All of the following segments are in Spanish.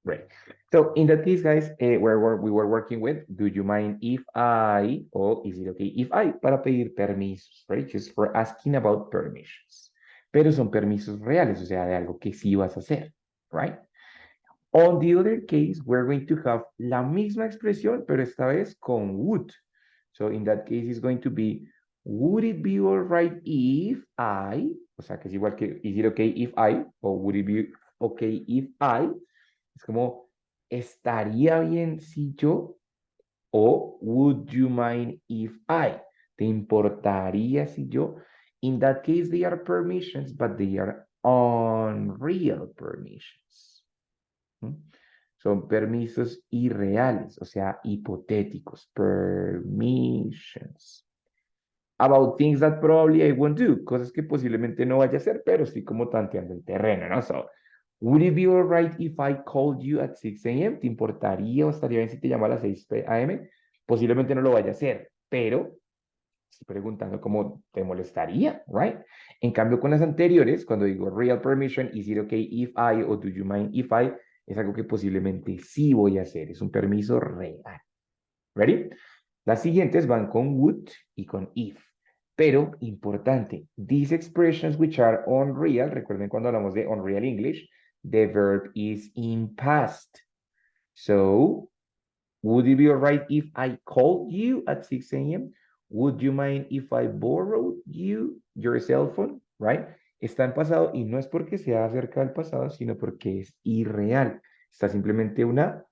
Great. So in that case, guys, we were working with, do you mind if I, or is it okay if I, para pedir permisos, right? Just for asking about permissions. Pero son permisos reales, o sea, de algo que sí vas a hacer, right? On the other case, we're going to have la misma expresión, pero esta vez con would. So in that case, it's going to be, would it be all right if I, o sea, que es igual que, is it okay if I, o would it be okay if I, es como, ¿estaría bien si yo? O would you mind if I? ¿Te importaría si yo? In that case, they are permissions, but they are unreal permissions. ¿Mm? Son permisos irreales, o sea, hipotéticos. Permissions. About things that probably I won't do. Cosas que posiblemente no vaya a hacer, pero estoy como tanteando el terreno, ¿no? So, would it be all right if I called you at 6 a.m.? ¿Te importaría o estaría bien si te llamo a las 6 a.m.? Posiblemente no lo vaya a hacer, pero estoy preguntando cómo te molestaría, right? En cambio, con las anteriores, cuando digo real permission, is it okay if I o do you mind if I, es algo que posiblemente sí voy a hacer, es un permiso real. ¿Ready? Las siguientes van con would y con if. Pero, importante, these expressions which are unreal, recuerden cuando hablamos de unreal English, the verb is in past. So, would it be all right if I called you at 6 a.m.? Would you mind if I borrowed your cell phone? Right? Está en pasado y no es porque sea acerca del pasado, sino porque es irreal. Está simplemente una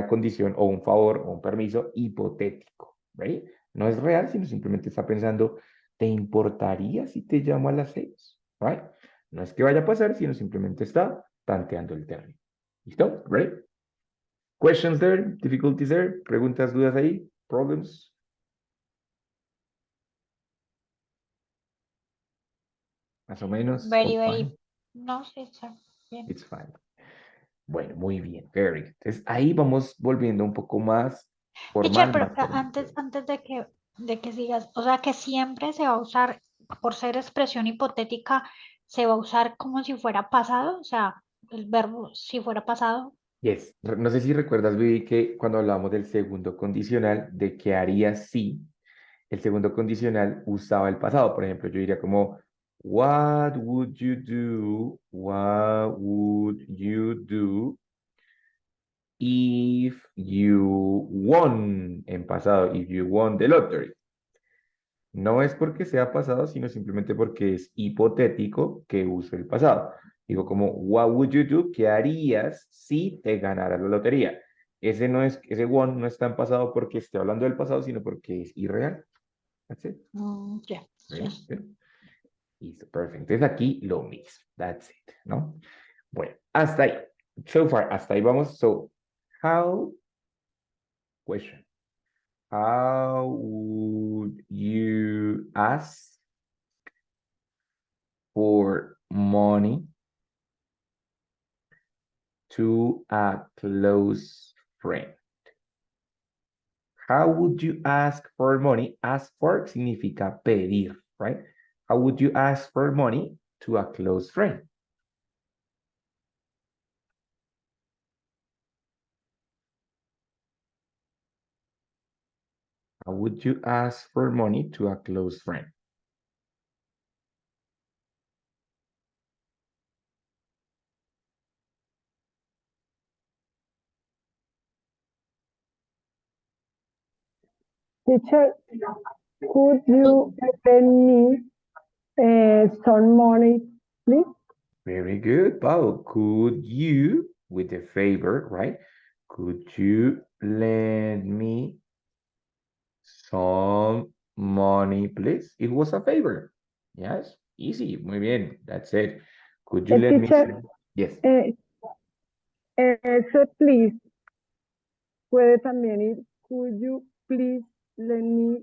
condición o un favor o un permiso hipotético. Right? No es real, sino simplemente está pensando, ¿te importaría si te llamo a las 6? Right? No es que vaya a pasar, sino simplemente está tanteando el término. ¿Listo? Right? Questions there? Difficulties there? Preguntas, dudas ahí? Problems? Más o menos. All Very, fine. very. No, sí, está bien. It's fine. Bueno, muy bien. Very good. Entonces ahí vamos volviendo un poco más Teacher, formal, pero más formal. antes de que sigas, o sea que siempre se va a usar, por ser expresión hipotética, se va a usar como si fuera pasado, o sea, el verbo si fuera pasado. Yes. No sé si recuerdas, Vivi, que cuando hablamos del segundo condicional, de que haría sí, el segundo condicional usaba el pasado. Por ejemplo, yo diría como, what would you do? What would you do if you won en pasado? If you won the lottery. No es porque sea pasado, sino simplemente porque es hipotético que use el pasado. Digo como, what would you do? ¿Qué harías si te ganaras la lotería? Ese no es, ese one no está en pasado porque esté hablando del pasado, sino porque es irreal. That's it. Ya, Ready? ya. Good. Listo, perfecto. Entonces aquí lo mismo. That's it, ¿no? Bueno, hasta ahí. So far, hasta ahí vamos. So, how, question. How would you ask for money to a close friend? How would you ask for money? Ask for significa pedir, right? How would you ask for money to a close friend? How would you ask for money to a close friend? Teacher, could you lend me some money, please? Very good, Paul. Could you, with a favor, right? Could you lend me some money, please? It was a favor. Yes, easy. Muy bien. That's it. Could you lend me Teacher, some? Yes. ese please puede también ir, could you please lend me,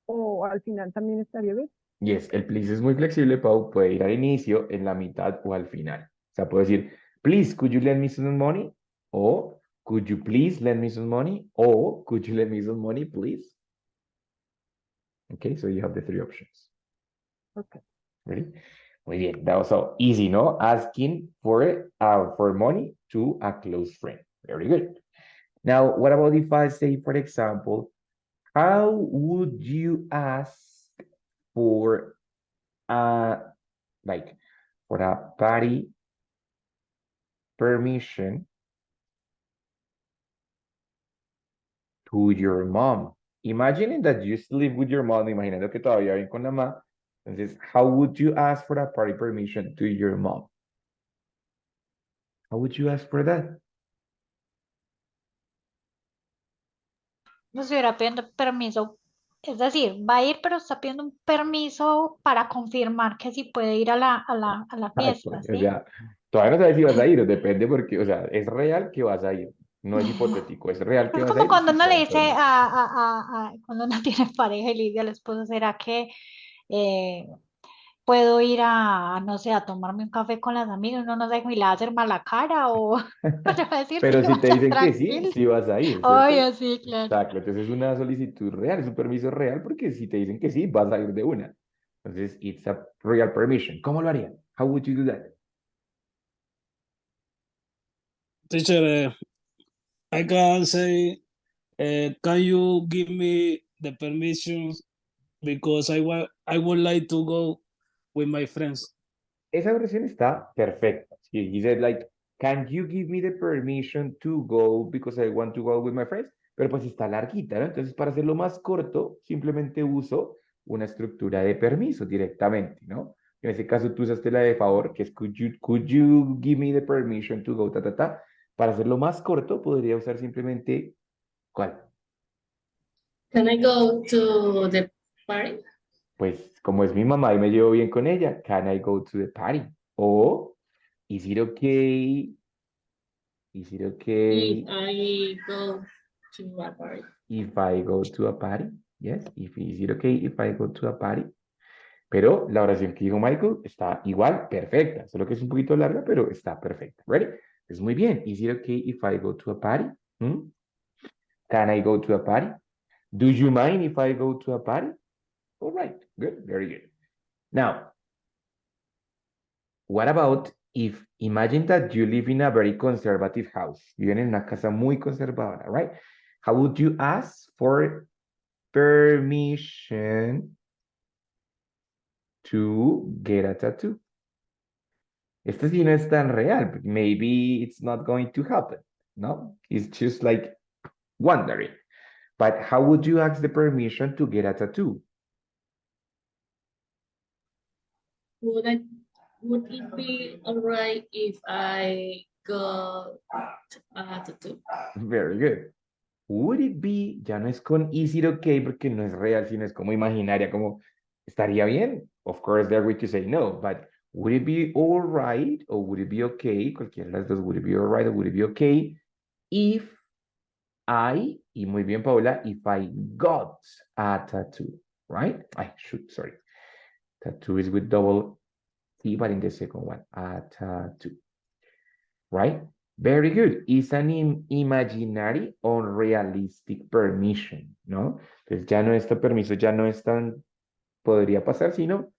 o al final también estaría bien. Yes, el please es muy flexible, Pau. Puede ir al inicio, en la mitad o al final. O sea, puedo decir, please, could you lend me some money? O, could you please lend me some money? O, could you lend me some money, please? Okay, so you have the three options. Okay. Ready? Muy bien. That was so easy, no? Asking for money to a close friend. Very good. Now, what about if I say, for example, how would you ask for a like for a party permission to your mom? Imagining that you still live with your mom, imaginando que todavía viven con la mamá. Entonces, how would you ask for a party permission to your mom? How would you ask for that? No estuviera pidiendo permiso, es decir, va a ir, pero está pidiendo un permiso para confirmar que sí puede ir a la Exacto. fiesta, O ¿sí? sea, todavía no sabes si vas a ir, depende porque, o sea, es real que vas a ir. No es hipotético, es real que Es vas a como ir y cuando si uno te le dan dice permiso. cuando uno tiene pareja y le dice al esposo, ¿será que eh, puedo ir no sé, a tomarme un café con las amigas? Uno no sabe si le va a hacer mala cara o le va a decir, sí, Pero si te vaya dicen que sí, tranquilo. sí vas a ir, ¿cierto? Obvio, sí, claro. Exacto. Entonces es una solicitud real, es un permiso real porque si te dicen que sí, vas a ir de una. Entonces, it's a real permission. ¿Cómo lo harían? How would you do that? Teacher, I can say, can you give me the permission because I would like to go with my friends. Esa versión está perfecta. Sí, he said like, can you give me the permission to go because I want to go with my friends? Pero pues está larguita, ¿no? Entonces, para hacerlo más corto, simplemente uso una estructura de permiso directamente, ¿no? En ese caso, tú usaste la de favor, que es could you give me the permission to go, ta, ta, ta. Para hacerlo más corto, podría usar simplemente, ¿cuál? Can I go to the party? Pues como es mi mamá y me llevo bien con ella, can I go to the party? O, is it okay? Is it If okay I go to a party. if I go to a party? Yes, is it okay if I go to a party? Pero la oración que dijo Michael está igual, perfecta. Solo que es un poquito larga, pero está perfecta. ¿Ready? Es muy bien. Is it okay if I go to a party? Hmm? Can I go to a party? Do you mind if I go to a party? All right, good, very good. Now, what about if, imagine that you live in a very conservative house. Viven en una casa muy conservadora, right? How would you ask for permission to get a tattoo? Este sí no es tan real. Maybe it's not going to happen, no? It's just like wondering. But how would you ask the permission to get a tattoo? Would I would it be alright if I got a tattoo? Very good. Would it be, ya no es con is it okay porque no es real, sino es como imaginaria, como estaría bien. Of course, they're going to say no, but would it be all right or would it be okay? Cualquiera de las dos, would it be all right or would it be okay if y muy bien, Paula, if I got a tattoo, right? I should, sorry. Tattoo is with double T, but in the second one, a tattoo, right? Very good. It's an imaginary or realistic permission, ¿no? Entonces ya no este permiso ya no es tan, podría pasar, sino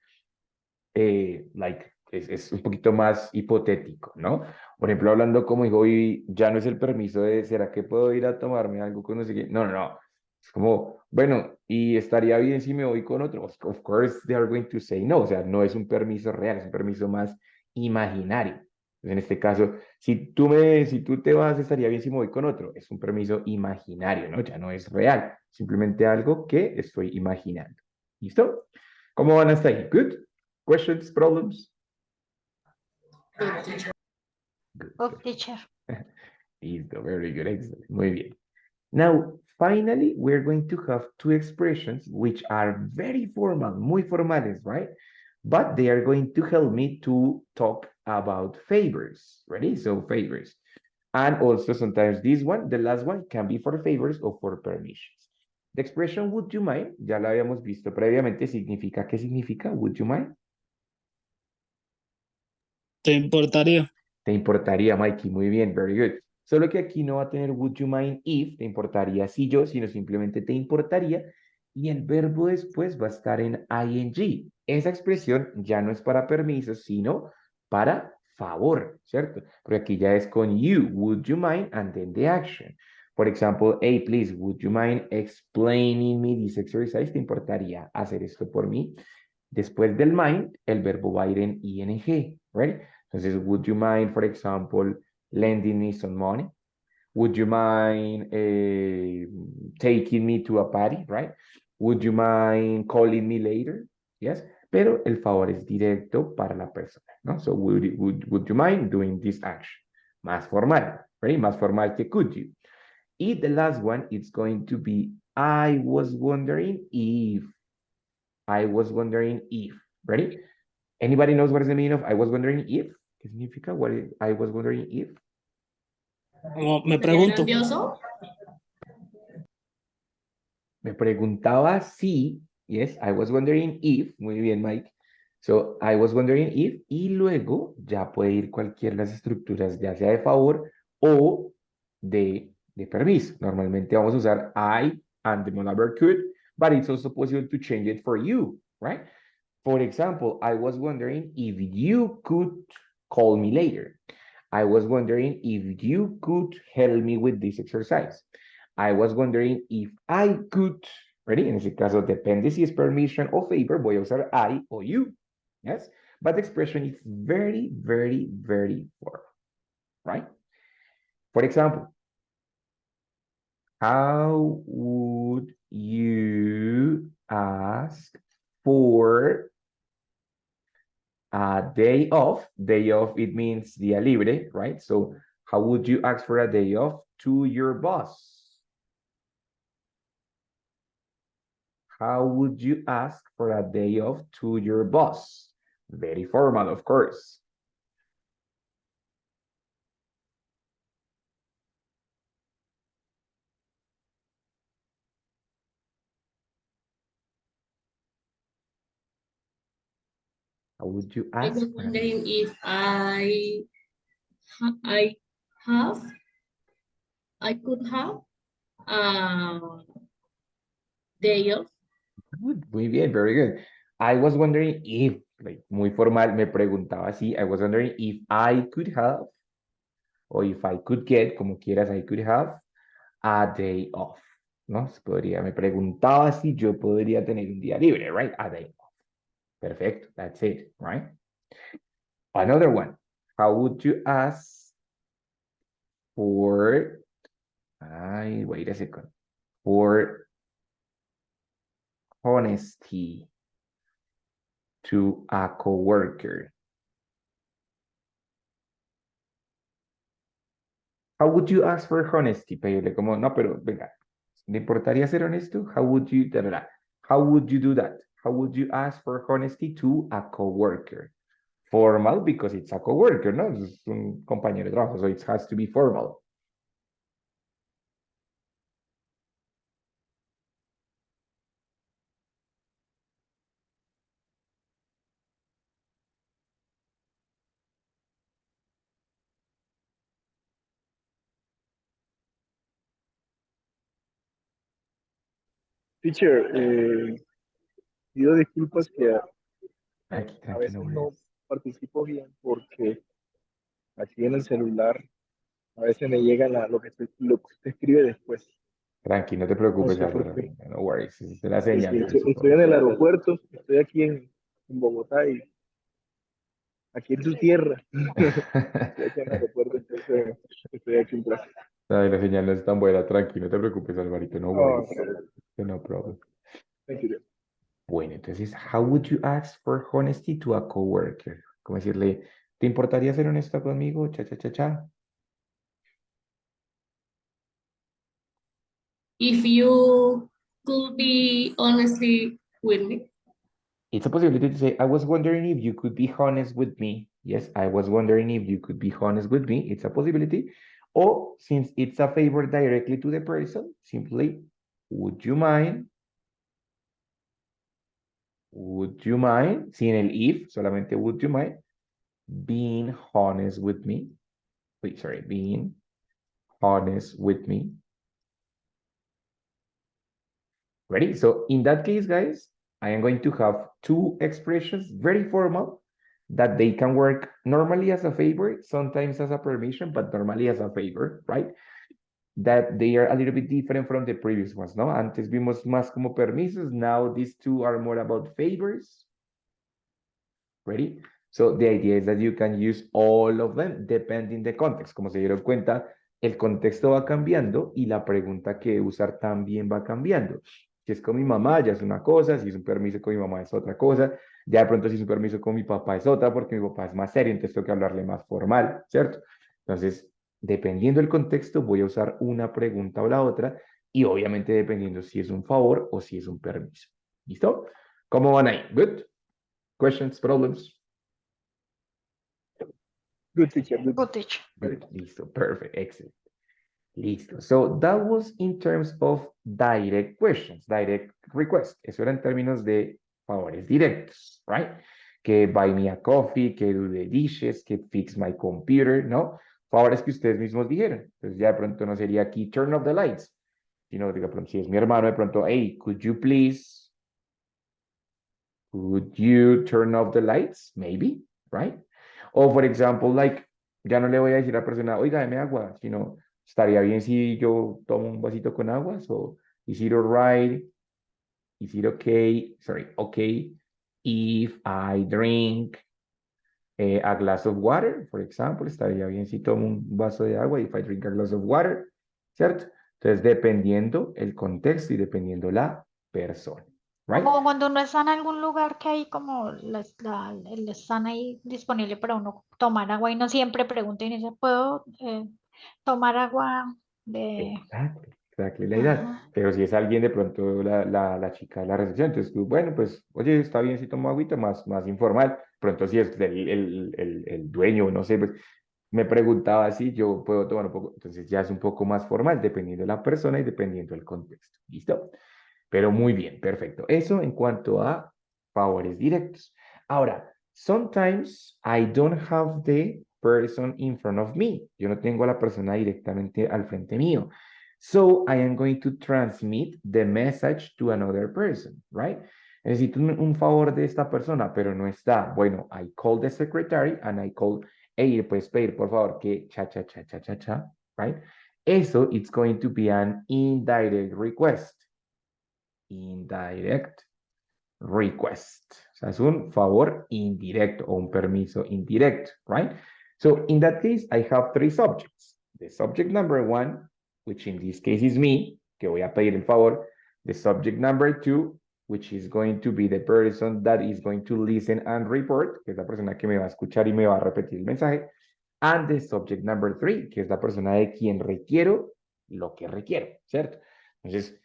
es un poquito más hipotético, ¿no? Por ejemplo, hablando como dijo, y ya no es el permiso de, ¿será que puedo ir a tomarme algo con no sé qué? No, no, no. Es como, bueno, y estaría bien si me voy con otro. Of course, they are going to say no. O sea, no es un permiso real, es un permiso más imaginario. En este caso, si tú te vas, estaría bien si me voy con otro. Es un permiso imaginario, ¿no? Ya no es real. Simplemente algo que estoy imaginando. ¿Listo? ¿Cómo van hasta ahí? Good. Questions, problems? Good teacher. Good, Oh, good. teacher. Listo, very good, excellent. Muy bien. Now, finally, we're going to have two expressions which are very formal, muy formales, right? But they are going to help me to talk about favors. Ready? So favors. And also sometimes this one, the last one, can be for favors or for permissions. The expression would you mind, ya la habíamos visto previamente, significa, ¿qué significa? Would you mind? ¿Te importaría? Te importaría, Mikey, muy bien, very good. Solo que aquí no va a tener would you mind if, te importaría si yo, sino simplemente te importaría. Y el verbo después va a estar en ing. esa expresión ya no es para permiso, sino para favor, ¿cierto? Porque aquí ya es con you, would you mind, and then the action. For example, hey, please, would you mind explaining me this exercise? ¿Te importaría hacer esto por mí? Después del mind, el verbo va a ir en ing, right? Entonces, would you mind, for example, lending me some money? Would you mind taking me to a party, right? Would you mind calling me later? Yes, pero el favor es directo para la persona, ¿no? So, would you mind doing this action? Más formal, right? Más formal que could you. Y the last one, it's going to be, I was wondering if. I was wondering if. Ready? Anybody knows what is the meaning of I was wondering if? ¿Qué significa what is, I was wondering if? No, me ¿Sería pregunto. grandioso? Me preguntaba si, yes, I was wondering if, muy bien, Mike. So, I was wondering if, y luego ya puede ir cualquier las estructuras, ya sea de favor o de permiso. Normalmente vamos a usar I and the monover could, but it's also possible to change it for you, right? For example, I was wondering if you could call me later. I was wondering if you could help me with this exercise. I was wondering if I could, ready? En ese caso, depende si es permission o favor, voy a usar I o you, yes? But the expression is very, very, very formal, right? For example, how would you ask for a day off? Day off, it means día libre, right? So how would you ask for a day off to your boss? How would you ask for a day off to your boss? Very formal, of course. How would you I was ask for a day? wondering if I have, I could have a day off. Good, muy bien, very good. I was wondering if, like, muy formal, me preguntaba si, I was wondering if I could have, or if I could get, como quieras, I could have a day off, ¿no? Se podría, me preguntaba si yo podría tener un día libre, right? A day off. Perfect, that's it, right? Another one, how would you ask for, wait a second, for honesty to a coworker? How would you ask for honesty? Pedirle como, no, pero venga, ¿le importaría ser honesto? How would you, da, da, da. How would you do that? How would you ask for honesty to a coworker? Formal because it's a coworker, ¿no? Es un compañero de trabajo, so it has to be formal. Teacher, pido disculpas que Aquí, a tranquilo, veces no Williams. participo bien porque aquí en el celular a veces me llega lo que usted escribe después. Tranqui, no te No preocupes, sé por Álvaro. qué. No worries, es de la Sí, sí, señal, se estoy supone. en el aeropuerto, estoy aquí en Bogotá y aquí en su tierra. Estoy aquí en el aeropuerto, entonces estoy aquí en clase. Ay, la señal no es tan buena, tranqui, no te preocupes, Alvarito, no Oh, worries. No problem. thank you. Bueno, entonces, how would you ask for honesty to a coworker? Como decirle, ¿te importaría ser honesto conmigo? Cha, cha, cha, cha. If you could be honestly with me. It's a possibility to say, I was wondering if you could be honest with me. Yes, I was wondering if you could be honest with me. It's a possibility. Or since it's a favor directly to the person, simply, would you mind? Would you mind? Sin el if, solamente would you mind being honest with me? Wait, sorry, being honest with me. Ready? So in that case, guys, I am going to have two expressions, very formal, that they can work normally as a favor, sometimes as a permission, but normally as a favor, right? That they are a little bit different from the previous ones, ¿no? Antes vimos más como permisos, now these two are more about favors. Ready? So the idea is that you can use all of them depending the context. Como se dieron cuenta, el contexto va cambiando y la pregunta que usar también va cambiando. Si es con mi mamá, ya es una cosa, si es un permiso con mi mamá es otra cosa, ya de pronto si es un permiso con mi papá es otra, porque mi papá es más serio, entonces tengo que hablarle más formal, ¿cierto? Entonces, dependiendo del contexto, voy a usar una pregunta o la otra, y obviamente dependiendo si es un favor o si es un permiso. ¿Listo? ¿Cómo van ahí? ¿Good? Questions, problems? Good teacher, good. Good teacher. Good. Listo. Perfect. Excellent. Listo. So that was in terms of direct questions, direct requests. Eso era en términos de favores directos, right? Que buy me a coffee, que do the dishes, que fix my computer, ¿no? Favores que ustedes mismos dijeron. Entonces ya de pronto no sería aquí turn off the lights, sino de pronto si es mi hermano, de pronto, hey, could you turn off the lights? Maybe, right? O, for example, like, ya no le voy a decir a la persona, oiga, dame agua, sino, estaría bien si yo tomo un vasito con agua. So, is it all right? Is it okay? Sorry, okay. If I drink a glass of water, for example, estaría bien si tomo un vaso de agua, if I drink a glass of water, ¿cierto? Entonces, dependiendo el contexto y dependiendo la persona, right? Como cuando uno está en algún lugar que hay como el stand ahí disponible para uno tomar agua y no siempre pregunta y dice, ¿puedo tomar agua de...? Exacto, exactly la edad. Ajá. Pero si es alguien de pronto la chica de la recepción, entonces tú, bueno, pues, oye, está bien si tomo agüita, más informal. Pronto si es el dueño, no sé, pues, me preguntaba si yo puedo tomar un poco, entonces ya es un poco más formal, dependiendo de la persona y dependiendo del contexto. ¿Listo? Pero muy bien, perfecto. Eso en cuanto a favores directos. Ahora, sometimes I don't have the person in front of me. Yo no tengo a la persona directamente al frente mío. So I am going to transmit the message to another person, right? Necesito un favor de esta persona, pero no está. Bueno, I call the secretary and I call, hey, puedes pedir por favor que cha, right? Eso, it's going to be an indirect request. Indirect request. O sea, es un favor indirecto o un permiso indirecto, right? So in that case, I have three subjects. The subject number one, which in this case is me, que voy a pedir el favor. The subject number two, which is going to be the person that is going to listen and report, que es la persona que me va a escuchar y me va a repetir el mensaje. And the subject number three, que es la persona de quien requiero lo que requiero, ¿cierto? Entonces,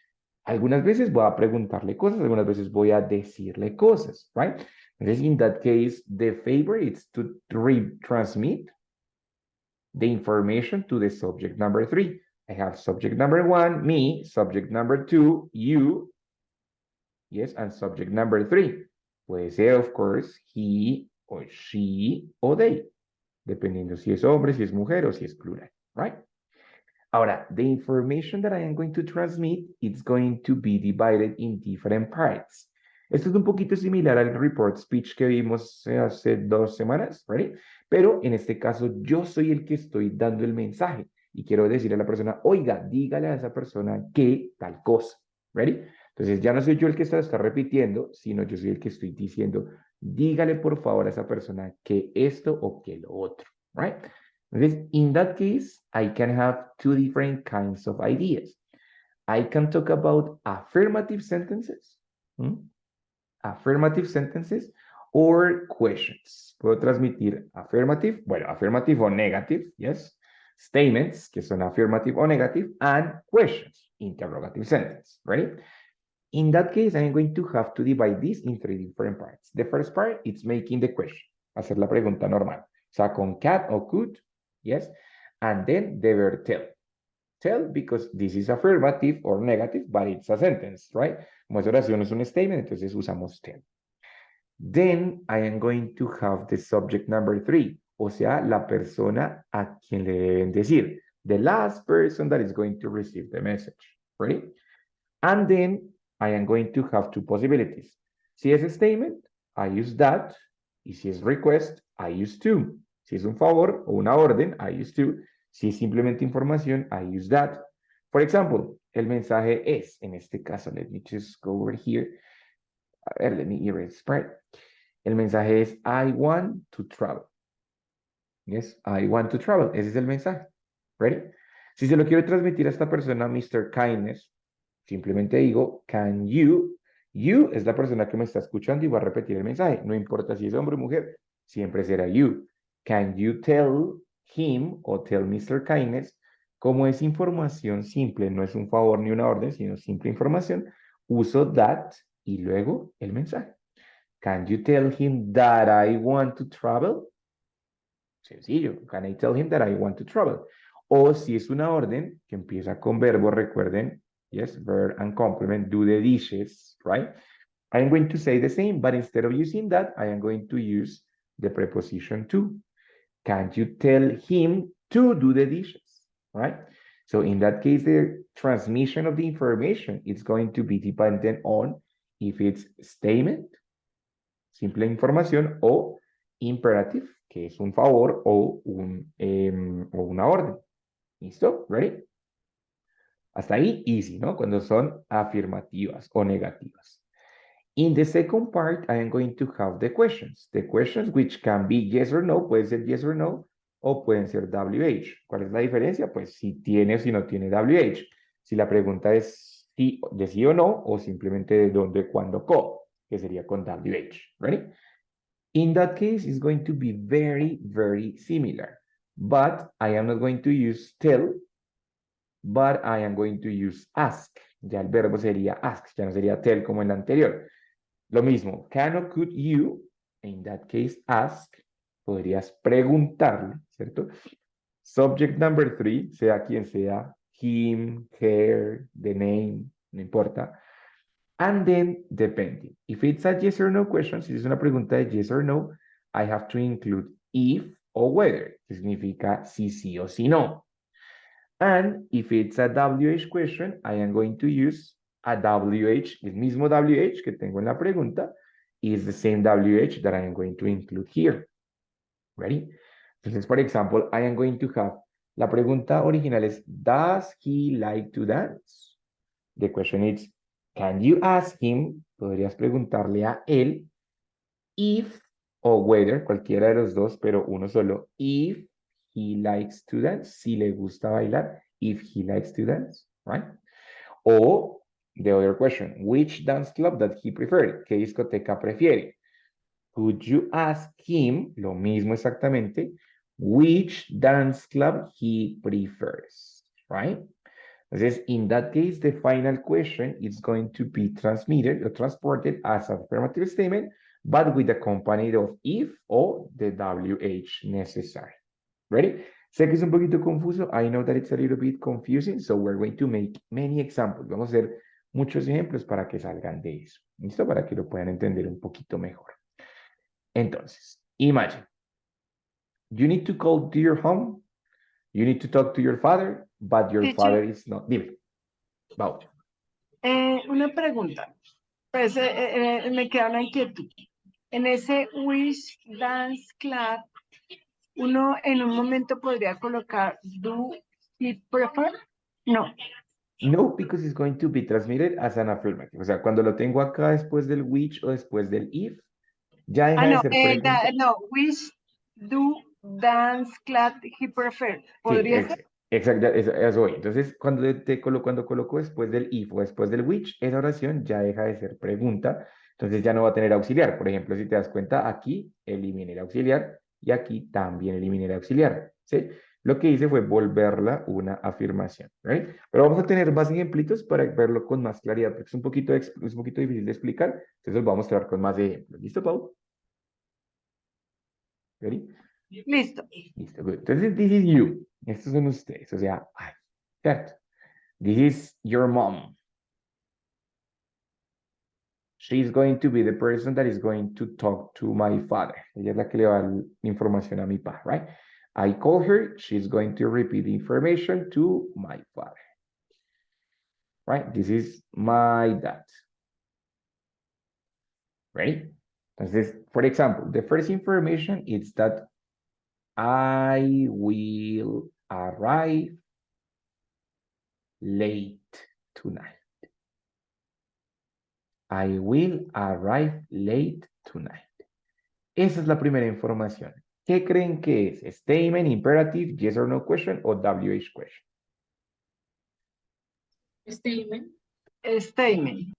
algunas veces voy a preguntarle cosas, algunas veces voy a decirle cosas, right? Entonces, in that case, the favor is to transmit the information to the subject number three. I have subject number one, me, subject number two, you, yes, and subject number three. Puede ser, of course, he or she or they, dependiendo si es hombre, si es mujer o si es plural, right? Ahora, the information that I am going to transmit, it's going to be divided in different parts. Esto es un poquito similar al report speech que vimos hace 2 semanas, ¿right? Pero en este caso yo soy el que estoy dando el mensaje y quiero decirle a la persona, oiga, dígale a esa persona que tal cosa, ¿ready? Entonces ya no soy yo el que está repitiendo, sino yo soy el que estoy diciendo, dígale por favor a esa persona que esto o que lo otro, ¿right? Entonces, in that case, I can have two different kinds of ideas. I can talk about affirmative sentences, affirmative sentences, or questions. Puedo transmitir affirmative, bueno, affirmative o negative, yes, statements, que son affirmative o negative, and questions, interrogative sentence, right? In that case, I'm going to have to divide this in 3 different parts. The first part, it's making the question, hacer la pregunta normal. O sea, con can o could, yes, and then the verb tell. Tell because this is affirmative or negative, but it's a sentence, right? Como esa oración es un statement, entonces usamos tell. Then I am going to have the subject number 3, o sea, la persona a quien le deben decir. The last person that is going to receive the message, right? And then I am going to have 2 possibilities. Si es statement, I use that. Y si es request, I use to. Si es un favor o una orden, I use to. Si es simplemente información, I use that. For example, el mensaje es, en este caso, let me just go over here. A ver, let me erase spread. El mensaje es, I want to travel. Yes, I want to travel. Ese es el mensaje. Ready? Si se lo quiero transmitir a esta persona, Mr. Kindness, simplemente digo, can you? You es la persona que me está escuchando y va a repetir el mensaje. No importa si es hombre o mujer, siempre será you. Can you tell him o tell Mr. Kindness? Como es información simple, no es un favor ni una orden, sino simple información, uso that y luego el mensaje. Can you tell him that I want to travel? Sencillo. Can I tell him that I want to travel? O si es una orden que empieza con verbo, recuerden, yes, verb and complement, do the dishes, right? I'm going to say the same, but instead of using that, I am going to use the preposition to. Can't you tell him to do the dishes, right? So in that case, the transmission of the information is going to be dependent on if it's statement, simple información, o imperative, que es un favor o una orden. ¿Listo? ¿Ready? Hasta ahí, easy, ¿no? Cuando son afirmativas o negativas. In the second part, I am going to have the questions. The questions which can be yes or no, puede ser yes or no, o pueden ser WH. ¿Cuál es la diferencia? Pues si tiene o si no tiene WH. Si la pregunta es sí, de sí o no, o simplemente de dónde, cuándo, cómo, que sería con WH. ¿Ready? In that case, it's going to be very, very similar. But I am not going to use tell, but I am going to use ask. Ya el verbo sería ask, ya no sería tell como en la anterior. Lo mismo, can or could you, in that case, ask, podrías preguntarle, ¿cierto? Subject number 3, sea quien sea, him, her, the name, no importa. And then, depending. If it's a yes or no question, si es una pregunta de yes or no, I have to include if or whether, que significa si sí o si no. And if it's a WH question, I am going to use a WH, el mismo WH que tengo en la pregunta, is the same WH that I am going to include here. Ready? Entonces, por example, I am going to have, la pregunta original es, does he like to dance? The question is, can you ask him? Podrías preguntarle a él if o whether, cualquiera de los dos, pero uno solo, if he likes to dance, si le gusta bailar, if he likes to dance, right? O the other question, which dance club that he preferred? ¿Qué discoteca prefiere? Could you ask him, lo mismo exactamente, which dance club he prefers, right? Entonces, in that case, the final question is going to be transmitted or transported as an affirmative statement, but with the company of if or the WH necessary. Ready? Sé que es un poquito confuso. I know that it's a little bit confusing, so we're going to make many examples. Vamos a hacer muchos ejemplos para que salgan de eso. ¿Listo? Para que lo puedan entender un poquito mejor. Entonces, imagine. You need to call to your home. You need to talk to your father, but your Teacher. father is not. Dime. Vamos. Una pregunta, pues me queda una inquietud. En ese Wish Dance Club, uno en un momento podría colocar do he prefer? No. No, because it's going to be transmitted as an affirmative. O sea, cuando lo tengo acá después del which o después del if, ya deja de No, ser pregunta. no, Wish do dance club he prefer. Sí, ¿Podría ser? exacto, eso voy. Entonces, cuando coloco después del if o después del which, esa oración ya deja de ser pregunta, entonces ya no va a tener auxiliar. Por ejemplo, si te das cuenta, aquí eliminé el auxiliar y aquí también eliminé el auxiliar, ¿sí? Lo que hice fue volverla una afirmación, ¿right? Pero vamos a tener más ejemplitos para verlo con más claridad, porque es un poquito difícil de explicar, entonces lo vamos a mostrar con más ejemplos. ¿Listo, Pau? ¿Ready? Listo. Listo, good. Entonces, this is you. Estos son ustedes, o sea, ay, ¿cierto? This is your mom. She's going to be the person that is going to talk to my father. Ella es la que le va a dar la información a mi padre, right? I call her, she's going to repeat the information to my father. Right? This is my dad. right? Entonces, for example, the first information is that I will arrive late tonight. I will arrive late tonight. Esa es la primera información. ¿Qué creen que es? Statement, imperative, yes or no question o WH question. Statement. Statement.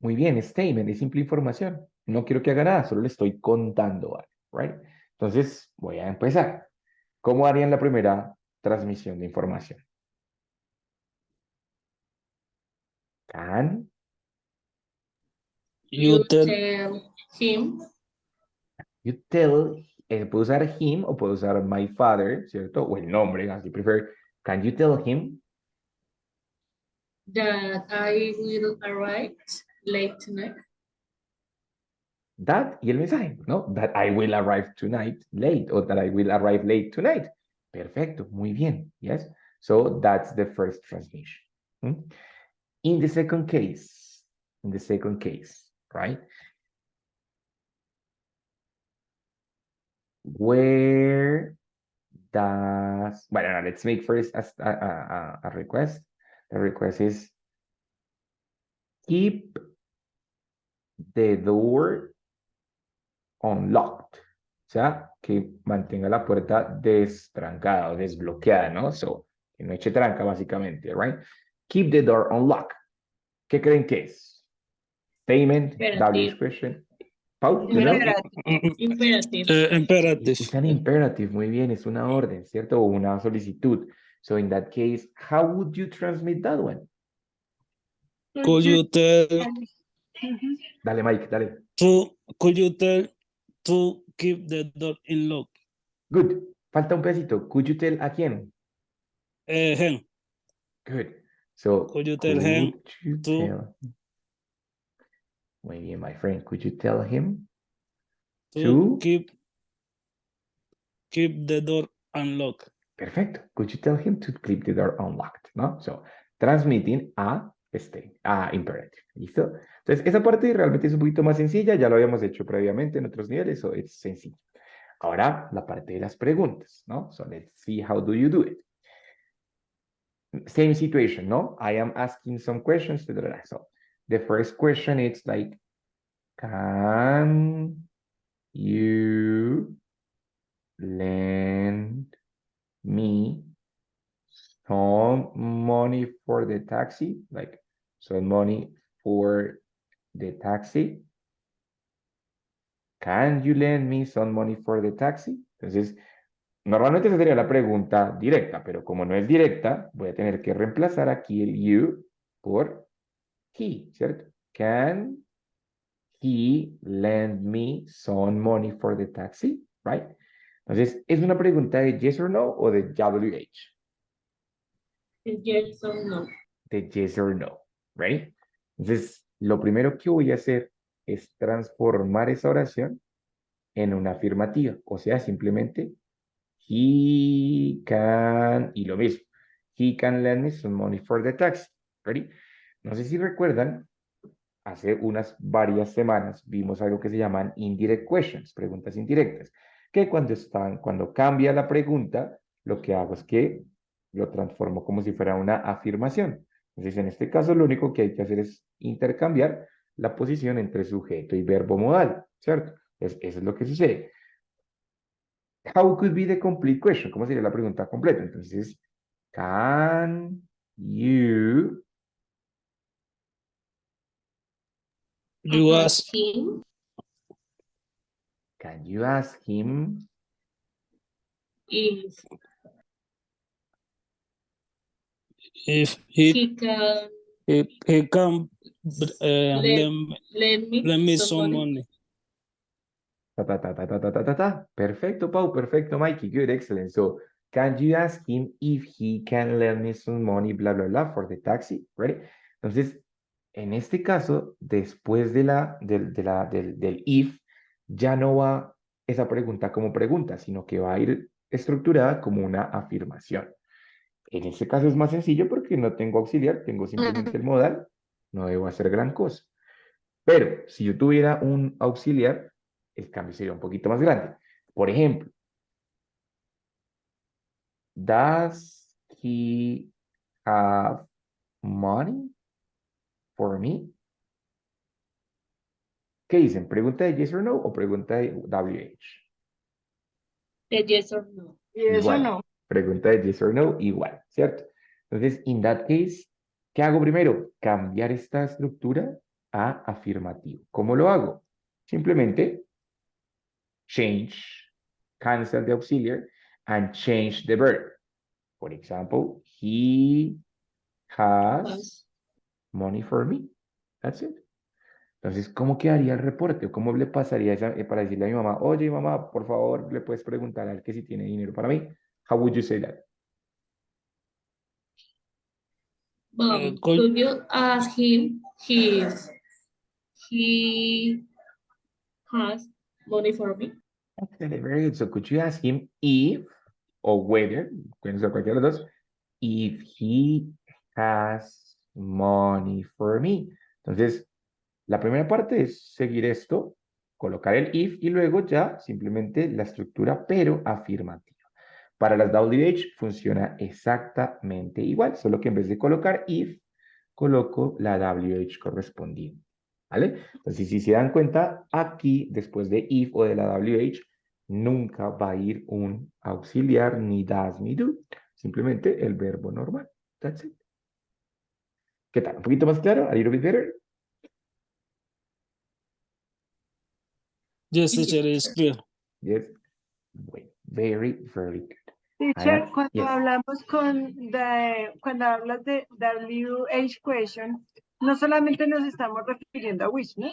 Muy bien, statement es simple información. No quiero que haga nada, solo le estoy contando algo, right? Entonces, voy a empezar. ¿Cómo harían la primera transmisión de información? Can You tell Tell him you tell, puedo usar him o puedo usar my father, ¿cierto? O el nombre, as you prefer. Can you tell him that I will arrive late tonight. that y el mensaje, ¿no? That I will arrive tonight late o that I will arrive late tonight. Perfecto, muy bien, yes? So that's the first transmission. Hmm? In the second case, right? Where does, bueno, now let's make first a request. The request is keep the door unlocked. O sea, que mantenga la puerta destrancada o desbloqueada, ¿no? So, que no eche tranca, básicamente, right? Keep the door unlocked. ¿Qué creen que es? Statement, WH question. Paul, you know? Imperative. imperative. It's an imperative, muy bien, es una orden, ¿cierto? O una solicitud. So in that case, how would you transmit that one? Could you tell Mhm. Dale, Mike, dale. could you tell to keep the door in lock? Good. Falta un pedacito. Could you tell a quién? Him. Good. So, Could you tell him you to tell... Muy bien, my friend. Could you tell him to to... keep the door unlocked? Perfecto. Could you tell him to keep the door unlocked? ¿No? So, transmitting a imperative. ¿Listo? Entonces, esa parte realmente es un poquito más sencilla. Ya lo habíamos hecho previamente en otros niveles. So, es sencillo. Ahora, la parte de las preguntas, ¿no? So, let's see how do you do it. Same situation, no? I am asking some questions. So, the first question is like, can you lend me some money for the taxi? Like some money for the taxi. Can you lend me some money for the taxi? Entonces, normalmente esa sería la pregunta directa, pero como no es directa, voy a tener que reemplazar aquí el you por he, ¿cierto? Can he lend me some money for the taxi? Right? Entonces, ¿es una pregunta de yes or no o de WH? Yes or no. De yes or no, right? Entonces, lo primero que voy a hacer es transformar esa oración en una afirmativa, o sea, simplemente he can, y lo mismo, he can lend me some money for the taxi, ready? No sé si recuerdan, hace unas varias semanas vimos algo que se llaman indirect questions, preguntas indirectas, que cuando cambia la pregunta, lo que hago es que lo transformo como si fuera una afirmación. Entonces, en este caso, lo único que hay que hacer es intercambiar la posición entre sujeto y verbo modal, ¿cierto? Eso es lo que sucede. How could be the complete question? ¿Cómo sería la pregunta completa? Entonces, can you You ask him ask him if if he he can he can let, lend me some money. ta, ta, ta, ta, ta, ta, ta, ta, ta. Perfecto, Pau. Perfecto, Mikey. Good, excellent. So, can you ask him if he can lend me some money, bla, bla, bla, for the taxi? Ready? Entonces, en este caso, después del if, ya no va esa pregunta como pregunta, sino que va a ir estructurada como una afirmación. En este caso es más sencillo porque no tengo auxiliar, tengo simplemente el modal, no debo hacer gran cosa. Pero si yo tuviera un auxiliar, el cambio sería un poquito más grande. Por ejemplo, does he have money for me? ¿Qué dicen? ¿Pregunta de yes or no o pregunta de WH? The yes or no. Y eso Igual. no. Pregunta de yes or no, igual, ¿cierto? Entonces, in that case, ¿qué hago primero? Cambiar esta estructura a afirmativo. ¿Cómo lo hago? Simplemente change, cancel the auxiliary, and change the verb. For example, he has money for me. That's it. Entonces, ¿cómo quedaría el reporte? ¿O cómo le pasaría para decirle a mi mamá, oye, mamá, por favor, le puedes preguntar a él que si tiene dinero para mí? How would you say that? Could you ask him if he has money for me? Excellent, very good. So could you ask him if, or whether, pueden ser cualquiera de los dos, if he has money for me? Entonces, la primera parte es seguir esto, colocar el if y luego ya simplemente la estructura, pero afirmativa. Para las WH funciona exactamente igual, solo que en vez de colocar if, coloco la WH correspondiente. ¿Vale? Entonces, si se dan cuenta, aquí, después de if o de la WH, nunca va a ir un auxiliar, ni does, ni do. Simplemente el verbo normal. That's it. ¿Qué tal? ¿Un poquito más claro? ¿A little bit better? Yes, teacher, it's clear. Yes. Bueno, very, very good. Teacher, cuando Yes. hablamos cuando hablas de WH question, no solamente nos estamos refiriendo a which, ¿no?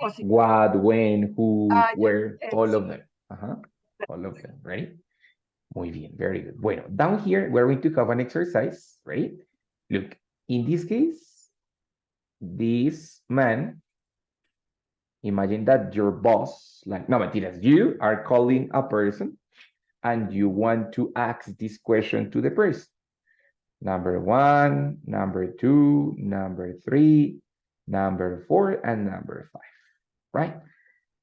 O sí. What, when, who, Ah, ya, where, all of sí. them. All of them, right? Muy bien, very good. Bueno, down here, we're going to have an exercise, right? Look, in this case, this man, imagine that your boss, like, no, mentiras, you are calling a person and you want to ask this question to the person. Number 1, number 2, number 3, number 4, and number 5, right?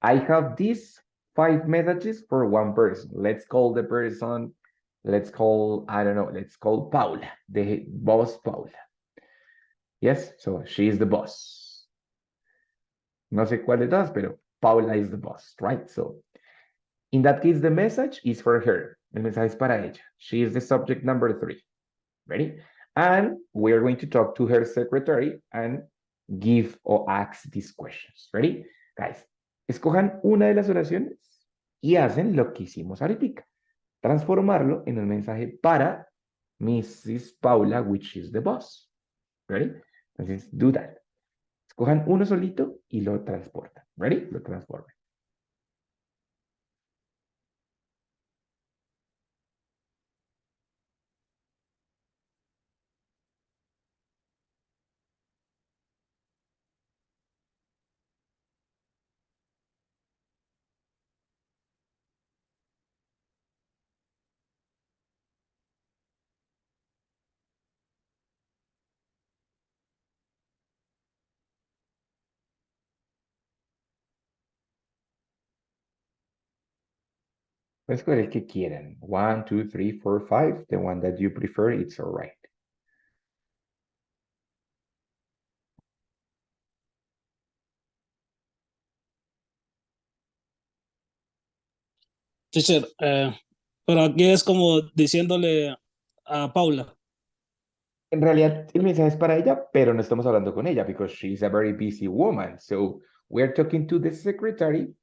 I have these 5 messages for one person. Let's call the person, let's call, I don't know, let's call Paula, the boss Paula. Yes, so she is the boss. No sé cuál de todas, pero Paula is the boss, right? So in that case, the message is for her. El mensaje es para ella. She is the subject number 3. Ready? And we're going to talk to her secretary and give or ask these questions. Ready? Guys, escojan una de las oraciones y hacen lo que hicimos ahorita. Transformarlo en un mensaje para Mrs. Paula, which is the boss. Ready? Entonces, do that. Escojan uno solito y lo transportan. Ready? Lo transforman. Pueden escoger el que quieran. 1, 2, 3, 4, 5. The one that you prefer, it's all right. Teacher, pero aquí es como diciéndole a Paula. En realidad, el mensaje es para ella, pero no estamos hablando con ella because she's a very busy woman. So we're talking to the secretary,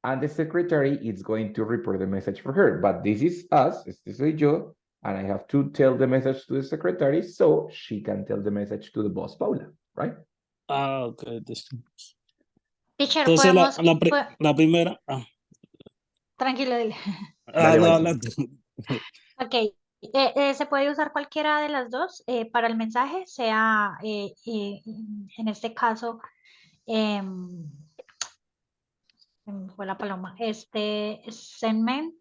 and the secretary is going to report the message for her. But this is us, este soy yo, and I have to tell the message to the secretary so she can tell the message to the boss, Paula, right? Ah, ok. Teacher, Entonces podemos, la primera. tranquilo, dile. Dale, No, Mikey. Ok, se puede usar cualquiera de las dos para el mensaje, sea en este caso, se me fue la paloma, segment,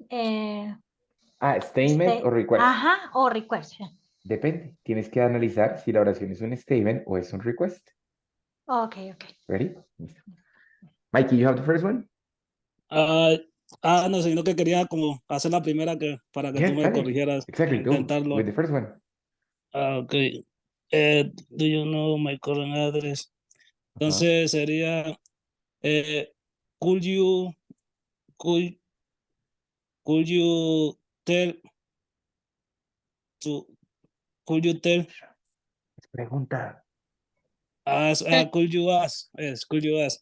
Statement o request. ajá, o request. Depende. Tienes que analizar si la oración es un statement o es un request. Okay, okay. Ready? Mikey, you have the first one? Ah, no, sino que quería como hacer la primera que para que tú Yes, me dale. corrigieras, Exactly, go with intentarlo. the first one. Okay. Do you know my current address? Ajá. Entonces sería, could you, could, could you tell to, could you tell Pregunta. us, could you ask, yes, could you ask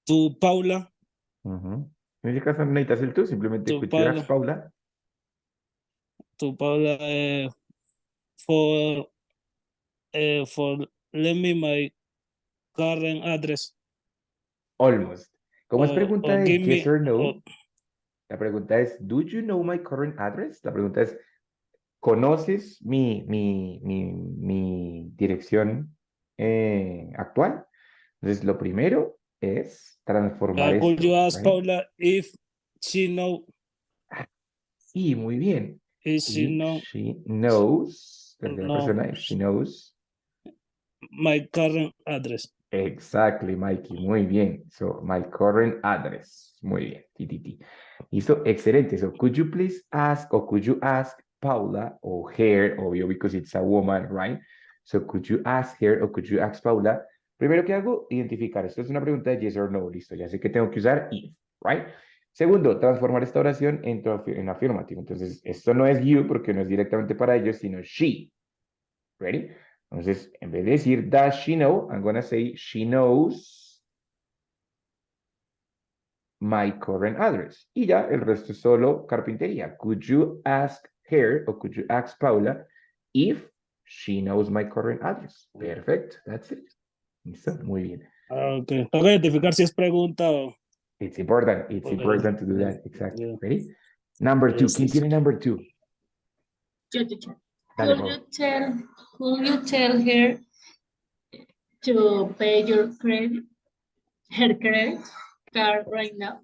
to Paula, Ujú. En ese caso no necesitas el tú, simplemente to could you ask Paula, Paula? for, for lend me my current address, Almost. Como es pregunta or de give yes me, or no, la pregunta es, do you know my current address? La pregunta es, ¿conoces mi dirección actual? Entonces, lo primero es transformar could you esto, ask right? Paula if she know, Sí, muy bien. if she If know, she knows, tercera no, persona, if she knows. my current address. Exactly, Mikey. Muy bien. So, my current address. Muy bien. TTT. Listo, excelente. So, could you please ask, or could you ask Paula, or her, obvio, because it's a woman, right? So, could you ask her, or could you ask Paula? Primero que hago, identificar. Esto es una pregunta de yes or no. Listo, ya sé que tengo que usar if, right? Segundo, transformar esta oración en afirmativo. Entonces, esto no es you, porque no es directamente para ellos, sino she. Ready? Entonces, en vez de decir, does she know? I'm gonna say, she knows my current address. Y ya, el resto es solo carpintería. Could you ask her, or could you ask Paula, if she knows my current address? Perfect, that's it. Listo, muy bien. Okay. Tengo que identificar si es pregunta o... It's important to do that. Exactly. Yeah. Ready? Number two. Yes, ¿Quién tiene number two? Yo, teacher. Dale, Could you tell her to pay her credit card right now?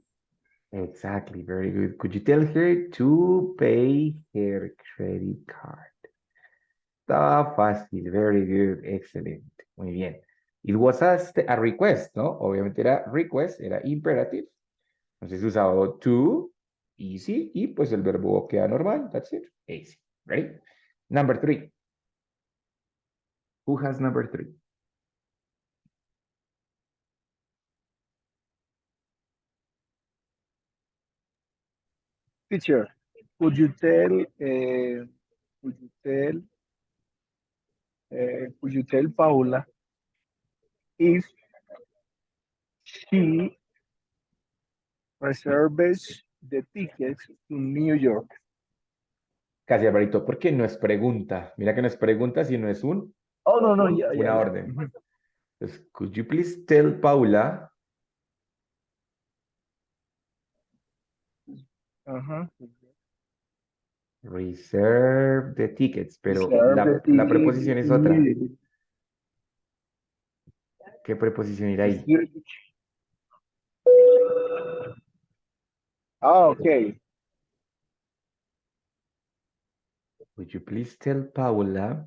Exactly, very good. Could you tell her to pay her credit card? Estaba fácil, very good, excellent, muy bien. It was a request, ¿no? Obviamente era request, era imperative. Entonces usaba to, easy, y pues el verbo queda normal, that's it, easy, right? Number three. Who has number three? Teacher, could you tell, could you tell Paula if she reserves the tickets to New York? Casi, Alvarito, porque no es pregunta. Mira que no es pregunta, sino es Oh, no, no, ya, una ya, ya. orden. Entonces, could you please tell Paula Ajá. reserve the tickets, pero Reserve the la preposición tickets es otra. immediately. ¿Qué preposición irá ahí? Ah, ok. Would you please tell Paula?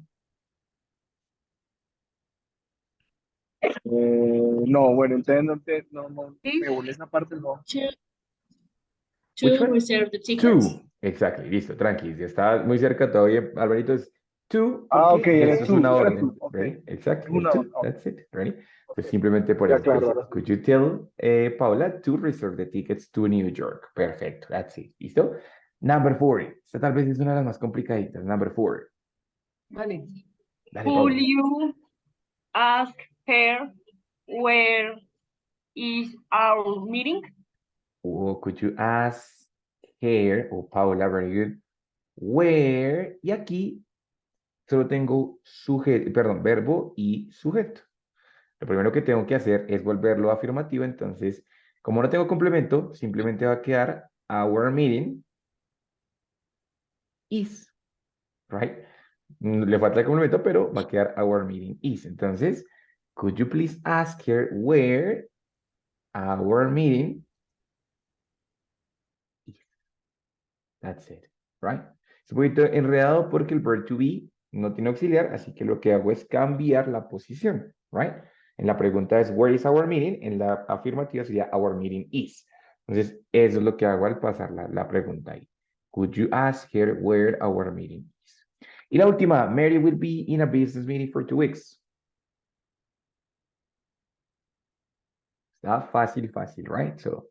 No, bueno, entonces no, If según esa parte no. to, Which to one? reserve the tickets. Two. Exactly, listo, tranqui. Ya está muy cerca todavía. Alvarito es two Ah, ok, porque era esto es una tú, orden. ok. Ready? Exacto, Es es una, two. ok, That's it. Ready? ok. Entonces simplemente por Ya, eso. claro, Entonces, ahora sí. could you tell Paula to reserve the tickets to New York? Perfecto, that's it. ¿Listo? Number four. Esta tal vez es una de las más complicaditas. Number four. Vale. Dale, Could Paula. you ask her where is our meeting? Or could you ask her, o Paula, very good, where, y aquí solo tengo sujeto, perdón, verbo y sujeto. Lo primero que tengo que hacer es volverlo afirmativo, entonces, como no tengo complemento, simplemente va a quedar our meeting is, right? Le falta el complemento, pero va a quedar our meeting is. Entonces, could you please ask her where our meeting is? That's it, right? Es un poquito enredado porque el verb to be no tiene auxiliar, así que lo que hago es cambiar la posición, right? En la pregunta es, where is our meeting? En la afirmativa sería, our meeting is. Entonces, eso es lo que hago al pasar la pregunta ahí. Could you ask her where our meeting is? Y la última, Mary will be in a business meeting for 2 weeks. Está fácil, fácil, right? So,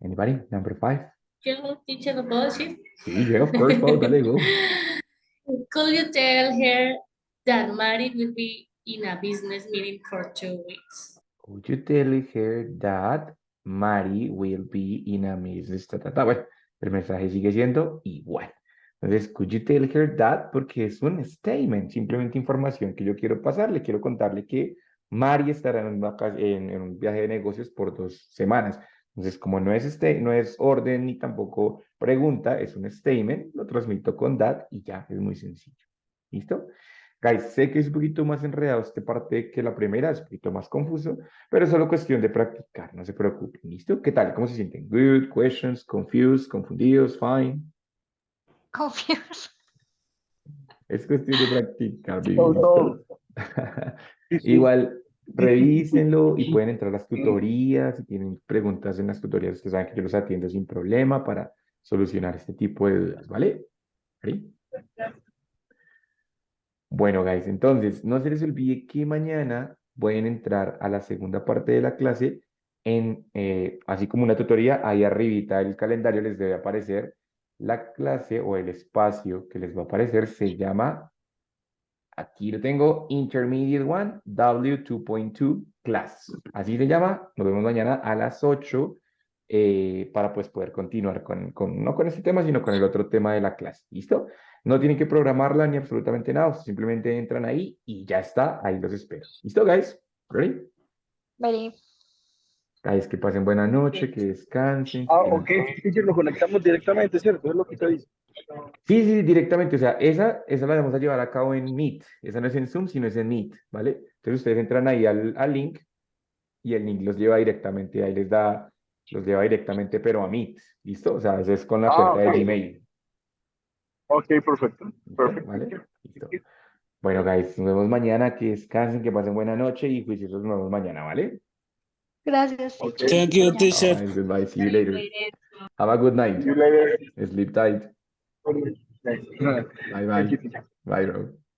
anybody? Number 5? Yo, teacher, about it. Sí, yeah, of course, Paul, dale, go. Could you tell her that Mary will be in a business meeting for 2 weeks? Could you tell her that Mari will be in a business? Bueno, el mensaje sigue siendo igual. Entonces, could you tell her that? Porque es un statement, simplemente información que yo quiero pasarle. Quiero contarle que Mari estará en un viaje de negocios por 2 semanas. Entonces, como no es orden ni tampoco pregunta, es un statement, lo transmito con that y ya, es muy sencillo. ¿Listo? Guys, sé que es un poquito más enredado esta parte que la primera, es un poquito más confuso, pero es solo cuestión de practicar, no se preocupen. ¿Listo? ¿Qué tal? ¿Cómo se sienten? Good, questions, confused, confundidos, fine. Confused. Es cuestión de practicar, baby, Todo, ¿listo? todo. Sí, sí. Igual, revísenlo y pueden entrar a las tutorías. Si tienen preguntas en las tutorías, ustedes saben que yo los atiendo sin problema para solucionar este tipo de dudas, ¿vale? ¿Sí? Bueno, guys, entonces, no se les olvide que mañana pueden entrar a la segunda parte de la clase así como una tutoría, ahí arribita del calendario les debe aparecer la clase o el espacio que les va a aparecer, se llama, aquí lo tengo, Intermediate One, W2.2 Class. Así se llama, nos vemos mañana a las 8 para pues poder continuar no con este tema, sino con el otro tema de la clase. ¿Listo? No tienen que programarla ni absolutamente nada, simplemente entran ahí y ya está, ahí los espero. ¿Listo, guys? ¿Ready? Ready. Guys, que pasen buena noche, que descansen, que Ah, tengan... ok, teacher, lo conectamos directamente, ¿cierto? Es lo que usted dice. Sí, sí, directamente, o sea, esa la vamos a llevar a cabo en Meet. Esa no es en Zoom, sino es en Meet, ¿vale? Entonces ustedes entran ahí al link y el link los lleva directamente, ahí los lleva directamente, pero a Meet, ¿listo? O sea, eso es con la Ah, cuenta ok. de Gmail, Ok, perfecto. ¿listo? Perfecto. ¿Vale? Listo. Bueno, guys, nos vemos mañana, que descansen, que pasen buena noche y juiciosos nos vemos mañana, ¿vale? Gracias, Ok. teacher. Thank you, Mañana. teacher. Alright, goodbye, see you later. Have a good night. See you later. Sleep tight. Nice. Bye, Thank bye. you, teacher. Bye, bro.